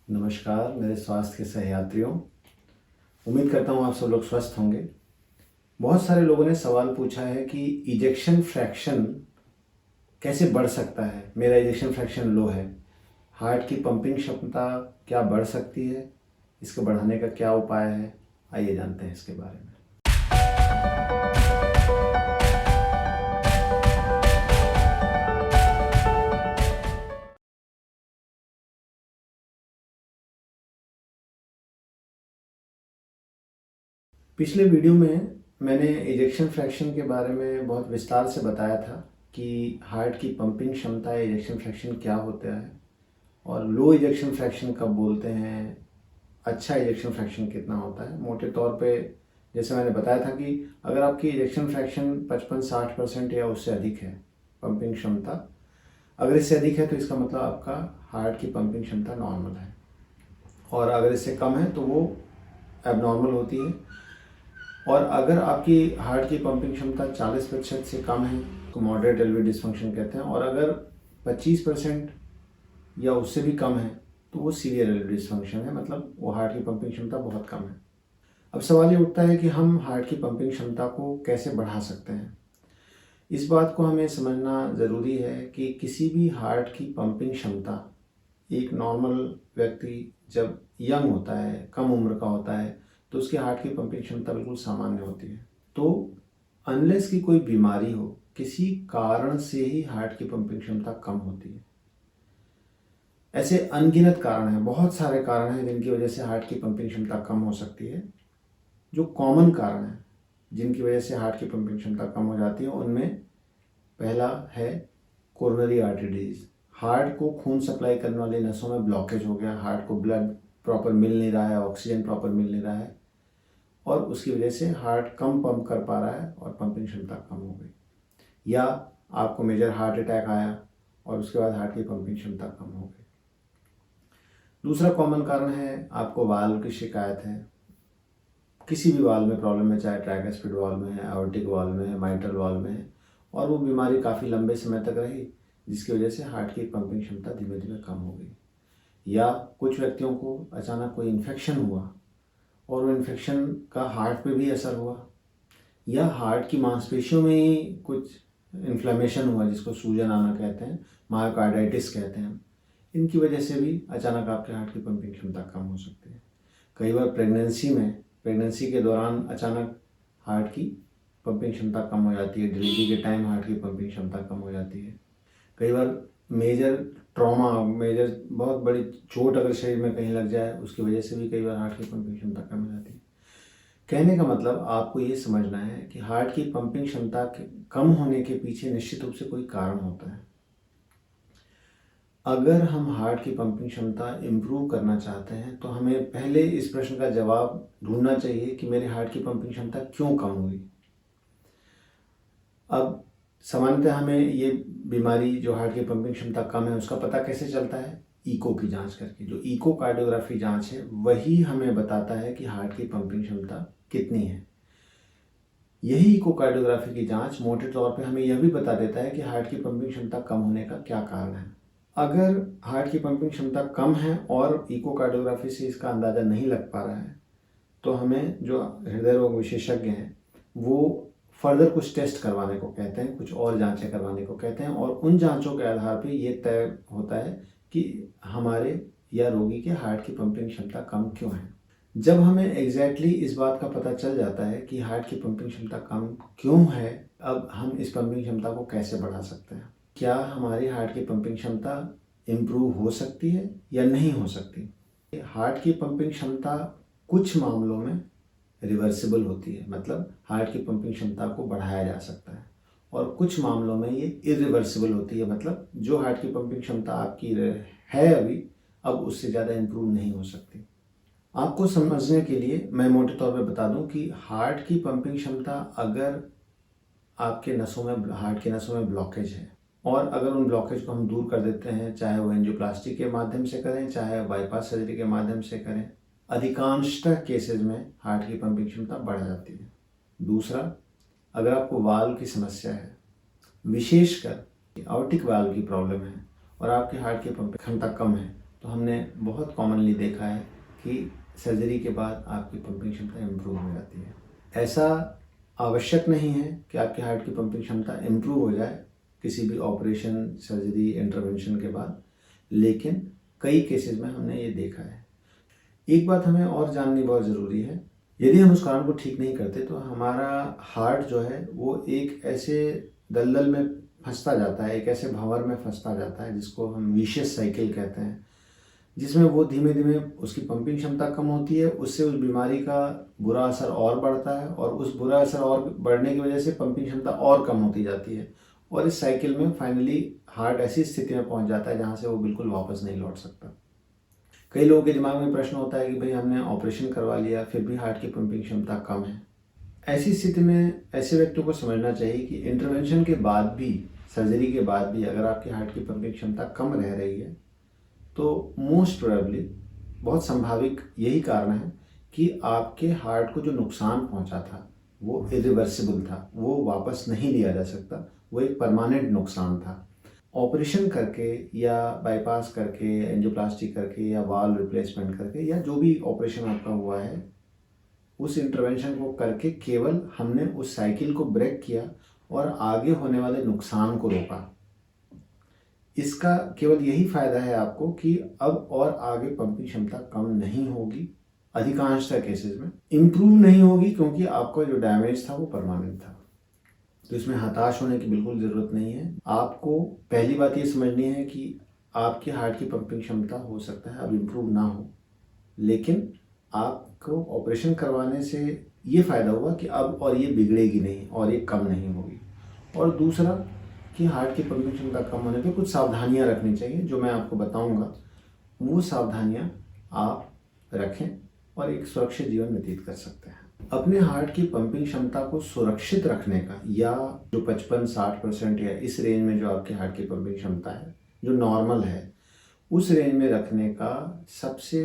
नमस्कार मेरे स्वास्थ्य के सहयात्रियों। उम्मीद करता हूँ आप सब लोग स्वस्थ होंगे। बहुत सारे लोगों ने सवाल पूछा है कि इजेक्शन फ्रैक्शन कैसे बढ़ सकता है। मेरा इजेक्शन फ्रैक्शन लो है, हार्ट की पंपिंग क्षमता क्या बढ़ सकती है, इसको बढ़ाने का क्या उपाय है। आइए जानते हैं इसके बारे में। पिछले वीडियो में मैंने इजेक्शन फ्रैक्शन के बारे में बहुत विस्तार से बताया था कि हार्ट की पंपिंग क्षमता या इजेक्शन फ्रैक्शन क्या होता है और लो इजेक्शन फ्रैक्शन कब बोलते हैं, अच्छा इजेक्शन फ्रैक्शन कितना होता है। मोटे तौर पे जैसे मैंने बताया था कि अगर आपकी इजेक्शन फ्रैक्शन 55-60% या उससे अधिक है पंपिंग क्षमता, अगर इससे अधिक है तो इसका मतलब आपका हार्ट की पंपिंग क्षमता नॉर्मल है, और अगर इससे कम है तो वो एबनॉर्मल होती है। और अगर आपकी हार्ट की पंपिंग क्षमता 40% से कम है तो मॉडरेट एलवी डिसफंक्शन कहते हैं, और अगर 25% या उससे भी कम है तो वो सीवियर एलवी डिसफंक्शन है, मतलब वो हार्ट की पंपिंग क्षमता बहुत कम है। अब सवाल ये उठता है कि हम हार्ट की पंपिंग क्षमता को कैसे बढ़ा सकते हैं। इस बात को हमें समझना ज़रूरी है कि किसी भी हार्ट की पंपिंग क्षमता, एक नॉर्मल व्यक्ति जब यंग होता है, कम उम्र का होता है, तो उसकी हार्ट की पंपिंग क्षमता बिल्कुल सामान्य होती है। तो अनलेस की कोई बीमारी हो, किसी कारण से ही हार्ट की पंपिंग क्षमता कम होती है। ऐसे अनगिनत कारण हैं, बहुत सारे कारण हैं जिनकी वजह से हार्ट की पंपिंग क्षमता कम हो सकती है। जो कॉमन कारण हैं जिनकी वजह से हार्ट की पंपिंग क्षमता कम हो जाती है, उनमें पहला है कोरोनरी आर्टरी डिजीज। हार्ट को खून सप्लाई करने वाली नसों में ब्लॉकेज हो गया, हार्ट को ब्लड प्रॉपर मिल नहीं रहा है, ऑक्सीजन प्रॉपर मिल नहीं रहा है, और उसकी वजह से हार्ट कम पंप कर पा रहा है और पंपिंग क्षमता कम हो गई। या आपको मेजर हार्ट अटैक आया और उसके बाद हार्ट की पंपिंग क्षमता कम हो गई। दूसरा कॉमन कारण है आपको वाल्व की शिकायत है, किसी भी वाल्व में प्रॉब्लम है, चाहे ट्राइकस्पिड वाल्व में है, आयोर्टिक वाल्व में है, माइट्रल वाल्व में है, और वो बीमारी काफ़ी लंबे समय तक रही जिसकी वजह से हार्ट की पंपिंग क्षमता धीमे धीमे कम हो गई। या कुछ व्यक्तियों को अचानक कोई इन्फेक्शन हुआ और वो इन्फेक्शन का हार्ट पे भी असर हुआ, या हार्ट की मांसपेशियों में ही कुछ इन्फ्लेमेशन हुआ जिसको सूजन आना कहते हैं, मायोकार्डाइटिस कहते हैं। इनकी वजह से भी अचानक आपके हार्ट की पंपिंग क्षमता कम हो सकती है। कई बार प्रेगनेंसी के दौरान अचानक हार्ट की पंपिंग क्षमता कम हो जाती है, डिलीवरी के टाइम हार्ट की पंपिंग क्षमता कम हो जाती है। कई बार मेजर ट्रॉमा, मेजर बहुत बड़ी चोट अगर शरीर में कहीं लग जाए, उसकी वजह से भी कई बार हार्ट की पंपिंग क्षमता कम हो जाती है। कहने का मतलब आपको ये समझना है कि हार्ट की पंपिंग क्षमता कम होने के पीछे निश्चित रूप से कोई कारण होता है। अगर हम हार्ट की पंपिंग क्षमता इम्प्रूव करना चाहते हैं तो हमें पहले इस प्रश्न का जवाब ढूंढना चाहिए कि मेरे हार्ट की पंपिंग क्षमता क्यों कम हुई। अब सामान्यतः हमें ये बीमारी जो हार्ट की पंपिंग क्षमता कम है उसका पता कैसे चलता है? ईको की जांच करके। जो इकोकार्डियोग्राफी जांच है वही हमें बताता है कि हार्ट की पंपिंग क्षमता कितनी है। यही इकोकार्डियोग्राफी की जांच मोटे तौर पे हमें यह भी बता देता है कि हार्ट की पंपिंग क्षमता कम होने का क्या कारण है। अगर हार्ट की पंपिंग क्षमता कम है और इकोकार्डियोग्राफी से इसका अंदाज़ा नहीं लग पा रहा है तो हमें जो हृदय रोग विशेषज्ञ हैं वो फर्दर कुछ टेस्ट करवाने को कहते हैं, कुछ और जांचें करवाने को कहते हैं, और उन जांचों के आधार पे ये तय होता है कि हमारे या रोगी के हार्ट की पंपिंग क्षमता कम क्यों है। जब हमें एग्जैक्टली इस बात का पता चल जाता है कि हार्ट की पंपिंग क्षमता कम क्यों है, अब हम इस पंपिंग क्षमता को कैसे बढ़ा सकते हैं। क्या हमारी हार्ट की पंपिंग क्षमता इम्प्रूव हो सकती है या नहीं हो सकती? हार्ट की पंपिंग क्षमता कुछ मामलों में रिवर्सिबल होती है, मतलब हार्ट की पंपिंग क्षमता को बढ़ाया जा सकता है, और कुछ मामलों में ये इरिवर्सिबल होती है, मतलब जो हार्ट की पंपिंग क्षमता आपकी है अभी, अब उससे ज़्यादा इम्प्रूव नहीं हो सकती। आपको समझने के लिए मैं मोटे तौर पे बता दूं कि हार्ट की पंपिंग क्षमता, अगर आपके नसों में, हार्ट की नसों में ब्लॉकेज है और अगर उन ब्लॉकेज को हम दूर कर देते हैं, चाहे वो एंजियोप्लास्टी के माध्यम से करें चाहे बाईपास सर्जरी के माध्यम से करें, अधिकांशतः केसेस में हार्ट की पंपिंग क्षमता बढ़ जाती है। दूसरा, अगर आपको वाल्व की समस्या है, विशेषकर आयोर्टिक वाल्व की प्रॉब्लम है और आपकी हार्ट की पंपिंग क्षमता कम है, तो हमने बहुत कॉमनली देखा है कि सर्जरी के बाद आपकी पंपिंग क्षमता इम्प्रूव हो जाती है। ऐसा आवश्यक नहीं है कि आपके हार्ट की पंपिंग क्षमता इम्प्रूव हो जाए किसी भी ऑपरेशन, सर्जरी, इंटरवेंशन के बाद, लेकिन कई केसेस में हमने ये देखा है। एक बात हमें और जाननी बहुत ज़रूरी है, यदि हम उस कारण को ठीक नहीं करते तो हमारा हार्ट जो है वो एक ऐसे दलदल में फंसता जाता है, एक ऐसे भंवर में फंसता जाता है जिसको हम विशियस साइकिल कहते हैं, जिसमें वो धीमे धीमे उसकी पंपिंग क्षमता कम होती है, उससे उस बीमारी का बुरा असर और बढ़ता है और उस बुरा असर और बढ़ने की वजह से पंपिंग क्षमता और कम होती जाती है और इस साइकिल में फाइनली हार्ट ऐसी स्थिति में पहुंच जाता है जहां से वो बिल्कुल वापस नहीं लौट सकता। कई लोगों के दिमाग में प्रश्न होता है कि भाई हमने ऑपरेशन करवा लिया फिर भी हार्ट की पंपिंग क्षमता कम है। ऐसी स्थिति में ऐसे व्यक्तियों को समझना चाहिए कि इंटरवेंशन के बाद भी, सर्जरी के बाद भी अगर आपकी हार्ट की पंपिंग क्षमता कम रह रही है तो मोस्ट प्रोबेबली, बहुत संभाविक यही कारण है कि आपके हार्ट को जो नुकसान पहुंचा था वो इरिवर्सिबल था, वो वापस नहीं लिया जा सकता, वो एक परमानेंट नुकसान था। ऑपरेशन करके या बाईपास करके, एंजियोप्लास्टी करके या वाल्व रिप्लेसमेंट करके या जो भी ऑपरेशन आपका हुआ है, उस इंटरवेंशन को करके केवल हमने उस साइकिल को ब्रेक किया और आगे होने वाले नुकसान को रोका। इसका केवल यही फायदा है आपको कि अब और आगे पंपिंग क्षमता कम नहीं होगी, अधिकांशतः केसेस में इम्प्रूव नहीं होगी क्योंकि आपका जो डैमेज था वो परमानेंट था। तो इसमें हताश होने की बिल्कुल ज़रूरत नहीं है। आपको पहली बात ये समझनी है कि आपके हार्ट की पंपिंग क्षमता हो सकता है अब इम्प्रूव ना हो, लेकिन आपको ऑपरेशन करवाने से ये फ़ायदा हुआ कि अब और ये बिगड़ेगी नहीं और ये कम नहीं होगी। और दूसरा कि हार्ट की पंपिंग क्षमता कम होने पे कुछ सावधानियां रखनी चाहिए, जो मैं आपको बताऊंगा। वो सावधानियां आप रखें और एक सुरक्षित जीवन व्यतीत कर सकते हैं। अपने हार्ट की पंपिंग क्षमता को सुरक्षित रखने का, या जो 55-60% या इस रेंज में जो आपके हार्ट की पंपिंग क्षमता है जो नॉर्मल है, उस रेंज में रखने का सबसे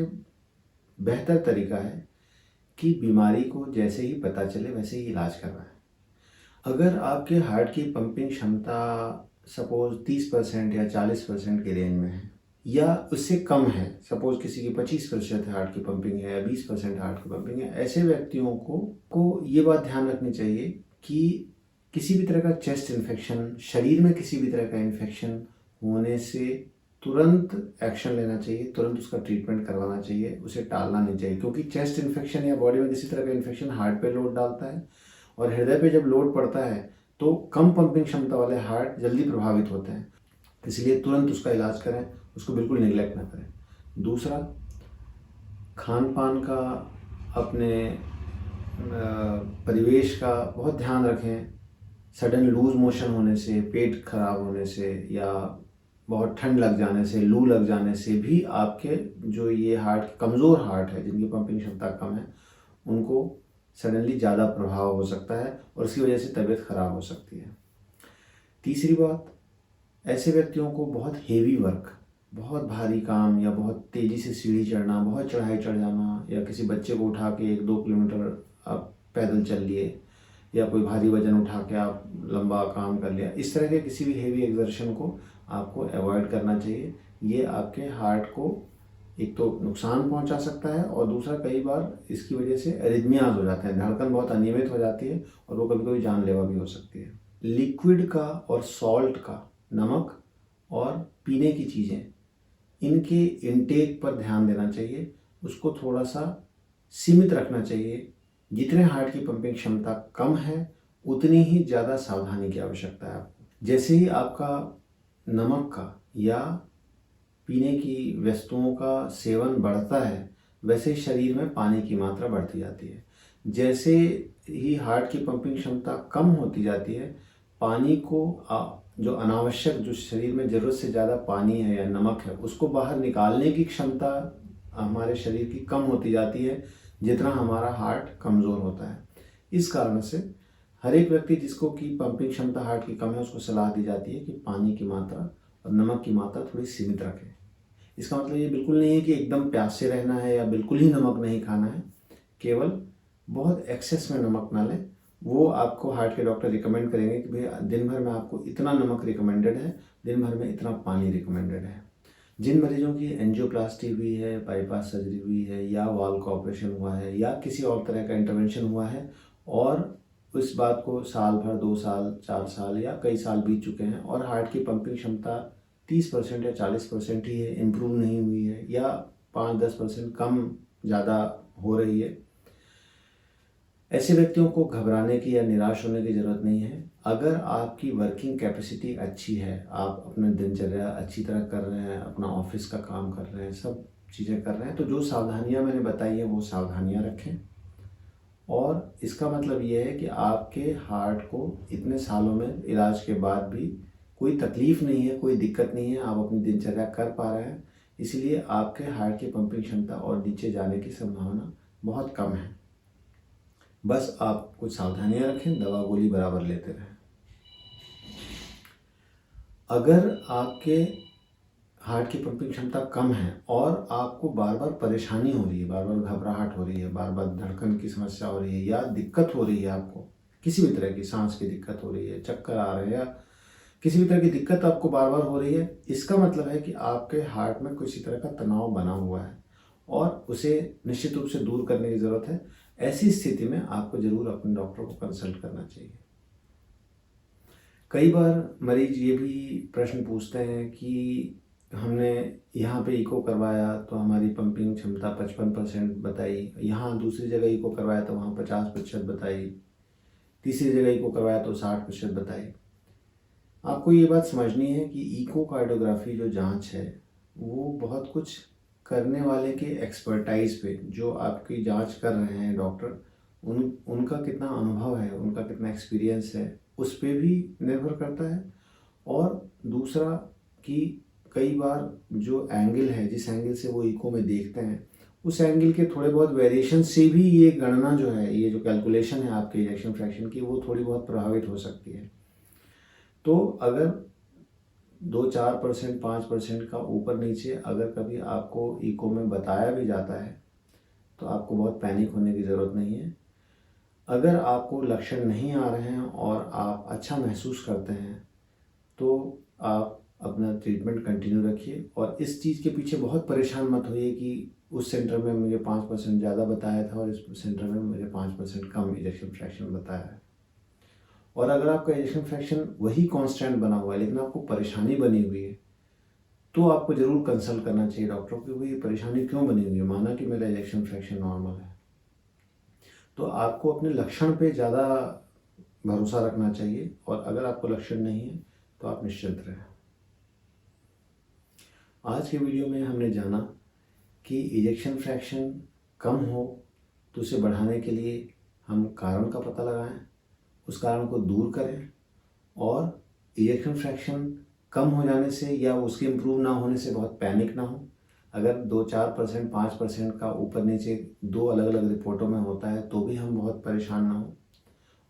बेहतर तरीका है कि बीमारी को जैसे ही पता चले वैसे ही इलाज करना है। अगर आपके हार्ट की पंपिंग क्षमता सपोज 30% या 40% के रेंज में है या उससे कम है, सपोज किसी की 25% हार्ट की पंपिंग है या 20% हार्ट की पंपिंग है, ऐसे व्यक्तियों को ये बात ध्यान रखनी चाहिए कि किसी भी तरह का चेस्ट इन्फेक्शन, शरीर में किसी भी तरह का इन्फेक्शन होने से तुरंत एक्शन लेना चाहिए, तुरंत उसका ट्रीटमेंट करवाना चाहिए, उसे टालना नहीं चाहिए। क्योंकि चेस्ट इन्फेक्शन या बॉडी में किसी तरह का इन्फेक्शन हार्ट पे लोड डालता है और हृदय पे जब लोड पड़ता है तो कम पंपिंग क्षमता वाले हार्ट जल्दी प्रभावित होते हैं, इसलिए तुरंत उसका इलाज करें, उसको बिल्कुल निगलेक्ट ना करें। दूसरा, खान पान का, अपने परिवेश का बहुत ध्यान रखें। सडन लूज मोशन होने से, पेट खराब होने से या बहुत ठंड लग जाने से, लू लग जाने से भी आपके जो ये हार्ट, कमज़ोर हार्ट है जिनकी पंपिंग क्षमता कम है, उनको सडनली ज़्यादा प्रभाव हो सकता है और उसकी वजह से तबीयत खराब हो सकती है। तीसरी बात, ऐसे व्यक्तियों को बहुत हेवी वर्क, बहुत भारी काम या बहुत तेज़ी से सीढ़ी चढ़ना, बहुत चढ़ाई चढ़ जाना, या किसी बच्चे को उठा के 1-2 किलोमीटर आप पैदल चल लिए या कोई भारी वजन उठा के आप लंबा काम कर लिया, इस तरह के किसी भी हेवी एक्सर्शन को आपको अवॉइड करना चाहिए। ये आपके हार्ट को एक तो नुकसान पहुंचा सकता है और दूसरा कई बार इसकी वजह से एरिथमियाज हो जाते हैं, धड़कन बहुत अनियमित हो जाती है और वो कभी कभी जानलेवा भी हो सकती है। लिक्विड का और सॉल्ट का, नमक और पीने की चीज़ें, इनके इनटेक पर ध्यान देना चाहिए, उसको थोड़ा सा सीमित रखना चाहिए। जितने हार्ट की पंपिंग क्षमता कम है उतनी ही ज़्यादा सावधानी की आवश्यकता है आपको। जैसे ही आपका नमक का या पीने की वस्तुओं का सेवन बढ़ता है वैसे शरीर में पानी की मात्रा बढ़ती जाती है। जैसे ही हार्ट की पंपिंग क्षमता कम होती जाती है, पानी को जो अनावश्यक, जो शरीर में ज़रूरत से ज़्यादा पानी है या नमक है, उसको बाहर निकालने की क्षमता हमारे शरीर की कम होती जाती है जितना हमारा हार्ट कमज़ोर होता है। इस कारण से हर एक व्यक्ति जिसको की पंपिंग क्षमता हार्ट की कम है उसको सलाह दी जाती है कि पानी की मात्रा और नमक की मात्रा थोड़ी सीमित रखें। इसका मतलब ये बिल्कुल नहीं है कि एकदम प्यासे रहना है या बिल्कुल ही नमक नहीं खाना है, केवल बहुत एक्सेस में नमक ना लें। वो आपको हार्ट के डॉक्टर रिकमेंड करेंगे कि भाई दिन भर में आपको इतना नमक रिकमेंडेड है, दिन भर में इतना पानी रिकमेंडेड है। जिन मरीजों की एंजियोप्लास्टी हुई है, बाईपास सर्जरी हुई है या वाल्व का ऑपरेशन हुआ है या किसी और तरह का इंटरवेंशन हुआ है और उस बात को साल भर, 2 साल, 4 साल या कई साल बीत चुके हैं और हार्ट की पंपिंग क्षमता 30% या 40% ही है, इम्प्रूव नहीं हुई है या 5-10% कम ज़्यादा हो रही है, ऐसे व्यक्तियों को घबराने की या निराश होने की ज़रूरत नहीं है। अगर आपकी वर्किंग कैपेसिटी अच्छी है, आप अपने दिनचर्या अच्छी तरह कर रहे हैं, अपना ऑफिस का काम कर रहे हैं, सब चीज़ें कर रहे हैं, तो जो सावधानियां मैंने बताई है वो सावधानियां रखें। और इसका मतलब ये है कि आपके हार्ट को इतने सालों में इलाज के बाद भी कोई तकलीफ़ नहीं है, कोई दिक्कत नहीं है, आप अपनी दिनचर्या कर पा रहे हैं, इसलिए आपके हार्ट की पंपिंग क्षमता और नीचे जाने की संभावना बहुत कम है। बस आप कुछ सावधानियां रखें, दवा गोली बराबर लेते रहें। अगर आपके हार्ट की पंपिंग क्षमता कम है और आपको बार बार परेशानी हो रही है, बार बार घबराहट हो रही है, बार बार धड़कन की समस्या हो रही है या दिक्कत हो रही है, आपको किसी भी तरह की सांस की दिक्कत हो रही है, चक्कर आ रहे हैं या किसी भी तरह की दिक्कत आपको बार बार हो रही है, इसका मतलब है कि आपके हार्ट में किसी तरह का तनाव बना हुआ है और उसे निश्चित रूप से दूर करने की ज़रूरत है। ऐसी स्थिति में आपको ज़रूर अपने डॉक्टर को कंसल्ट करना चाहिए। कई बार मरीज ये भी प्रश्न पूछते हैं कि हमने यहाँ पे इको करवाया तो हमारी पंपिंग क्षमता 55% बताई, यहाँ दूसरी जगह इको करवाया तो वहाँ 50% बताई, तीसरी जगह इको करवाया तो 60% बताई। आपको ये बात समझनी है कि इकोकार्डियोग्राफी जो जांच है वो बहुत कुछ करने वाले के एक्सपर्टाइज पे, जो आपकी जांच कर रहे हैं डॉक्टर, उनका कितना अनुभव है, उनका कितना एक्सपीरियंस है, उस पे भी निर्भर करता है। और दूसरा कि कई बार जो एंगल है, जिस एंगल से वो इको में देखते हैं, उस एंगल के थोड़े बहुत वेरिएशन से भी ये गणना जो है, ये जो कैलकुलेशन है आपके इजेक्शन फ्रैक्शन की, वो थोड़ी बहुत प्रभावित हो सकती है। तो अगर 2-4%, 5% का ऊपर नीचे अगर कभी आपको इको में बताया भी जाता है तो आपको बहुत पैनिक होने की ज़रूरत नहीं है। अगर आपको लक्षण नहीं आ रहे हैं और आप अच्छा महसूस करते हैं तो आप अपना ट्रीटमेंट कंटिन्यू रखिए और इस चीज़ के पीछे बहुत परेशान मत होइए कि उस सेंटर में मुझे 5% ज़्यादा बताया था और इस सेंटर में मुझे 5% कम इजेक्शन फ्रैक्शन बताया है। और अगर आपका इजेक्शन फ्रैक्शन वही कांस्टेंट बना हुआ है लेकिन आपको परेशानी बनी हुई है तो आपको ज़रूर कंसल्ट करना चाहिए डॉक्टर को कि भाई ये परेशानी क्यों बनी हुई है। माना कि मेरा इजेक्शन फ्रैक्शन नॉर्मल है, तो आपको अपने लक्षण पे ज़्यादा भरोसा रखना चाहिए और अगर आपको लक्षण नहीं है तो आप निश्चिंत रहें। आज के वीडियो में हमने जाना कि इजेक्शन फ्रैक्शन कम हो तो उसे बढ़ाने के लिए हम कारण का पता लगाएं, उस कारण को दूर करें और इजेक्शन फ्रैक्शन कम हो जाने से या उसके इम्प्रूव ना होने से बहुत पैनिक ना हो। अगर 2-4%, 5% का ऊपर नीचे 2 अलग अलग रिपोर्टों में होता है तो भी हम बहुत परेशान ना हो।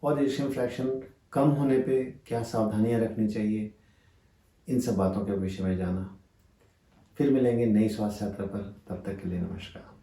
और इजेक्शन फ्रैक्शन कम होने पे क्या सावधानियां रखनी चाहिए, इन सब बातों के विषय में जाना। फिर मिलेंगे नई स्वास्थ्य यात्रा पर, तब तक के लिए नमस्कार।